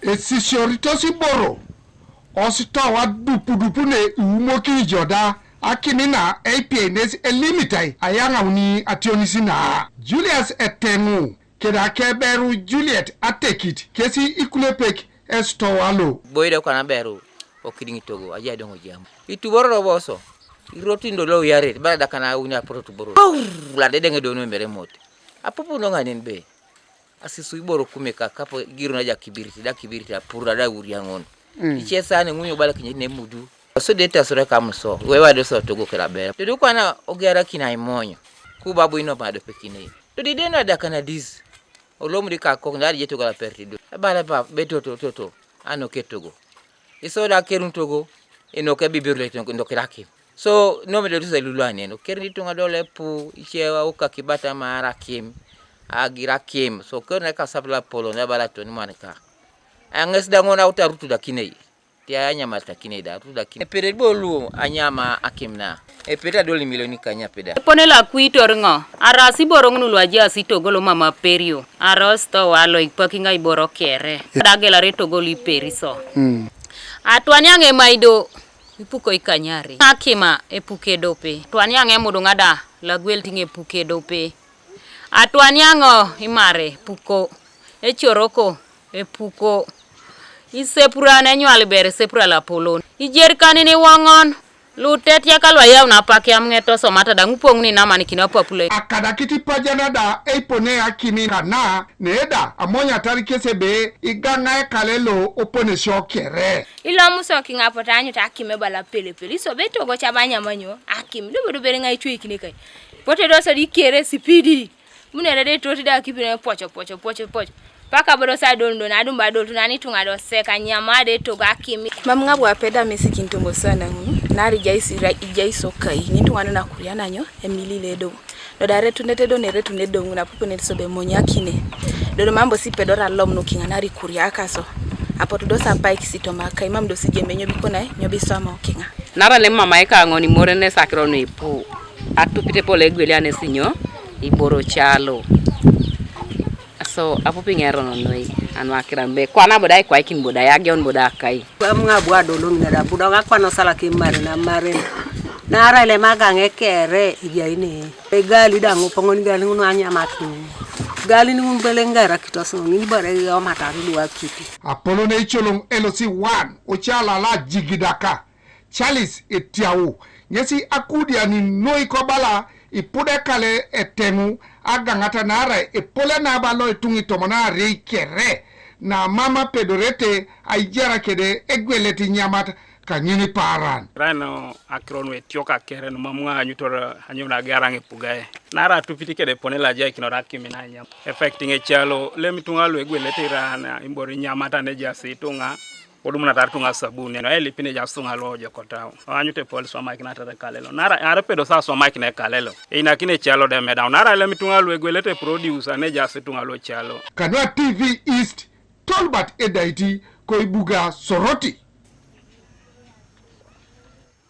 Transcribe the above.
Esisioritosi Iboro. Osita wa dupu ne umoki joda. Akimina Ekipiei nes elimitai ayanga uni ationisi na. Julius Etenu. Keda keberu Juliet atekit. Kesi ikulepek estowalo. Boyda kana beru. Okidingi togo aja dongo jam. Itu boro roboso. Irotindo lo yare bada kana unya protu boro. La de denge dono mere mote. Apopo no nganen be. Asisu Iboro kumeka kapo giru na ja kibiriti apura da uriangon. Ichesa ne munyo bala kinye ne mudu. So data sura kamso. Wewa do so togo kera be. Tudu kana ogera kina imonyo. Ku babu ino bado pekine. Tudu dena da kana diz. Olomri ka ko ndari jeto gala pertido. Bala ba beto toto. Ano ketogo. Iso da kerun togo enoke bibirle ndo kiraki. So no me do lulwane no kerni tunga dole pu ichewa uka kibata mara kim agira kim so kerna ka sabla polo na balato ni manaka. Anges da ngona uta rutu da kinei. Tia anyama ta kinei da rutu da kinei. Pere bolu anyama akimna. Pere dole milioni kanya peda. Ponela kuitor ngo. Ara Iboro ngulu aja sito golo mama perio. Arosto walo ipakinga Iboro kere. Dagela reto goli periso. Atwanyange maido ipuko ikanyari. Akima epuke dope. Twanyange mudu ngada lagwel tinge puke dope. Atwanyango imare puko. Echoroko epuko. Isepura na nywali bere sepura la polon. Ijerikani ni wangon. Lutet ya kalwa ya unapake amngeto somata da ngupong ni nama ni kinapapule. Akadakiti pajana da eipone akimi na neda amonya tarikese be iganga kalelo opone shokere. Ilo muso kingapota anyo ta akime bala pele so beto go chabanya manyo akim do bere ngai tui kinikai. Pote do so di kere sipidi. Munere de toti da kipine pocho. Paka bodo sa dondo na dumba do tunani tunga do seka nyama de to ga kimi. Mamnga bwa peda mesiki ntongo sana ngu. Nari jaiso kai. Nintu wana na kuriana nyo emili ledo. Do dare tunete do nere tunedo ngu na pupo netisobe monyakine. Do mambo si pedora lom no kinga nari kuriaka so. Apo tudo sa pai kisitoma kai mam do sijeme nyobi kona nyobi sama okinga. Nara le mama eka ngoni morene sakro no ipu. Atupite pole gwele ane sinyo Iboro chalo. So apo pingero no noi anwa kirambe kwana bodai kwa ikin bodai agion bodakai amnga bwa dolo ngada budanga kwana sala kimare na mare na ara le magange kere iyaine gali dango pongoni gali ngunu anya makin gali ni mbelengara kitoso ni bare yo matari luwa kiti Apollo ne cholong elosi 1 ochala la jigidaka Charles etiawo nyesi akudia ni noi kobala ipude kale etenu agangata nara epole na balo etungi tomona reikere na mama pedorete aijara kede egweleti nyamata kanyini paran rano akronwe tioka kere no mamwa nyutora hanyuna garange pugae nara tupiti kede ponela jai kinora kimina nyam affecting echalo lemitungalo egweleti rana imbori nyamata nejasi tunga odumuna tartunga sabuni no elipine jasunga lojo kotao anyute police wa mike na tada kalelo nara arepedo sa so mike na kalelo ina kine chalo de medown nara lemitunga lwegwelete producer ne jasitunga lo chalo Kanwa TV East Tolbert Edaiti Koibuga Soroti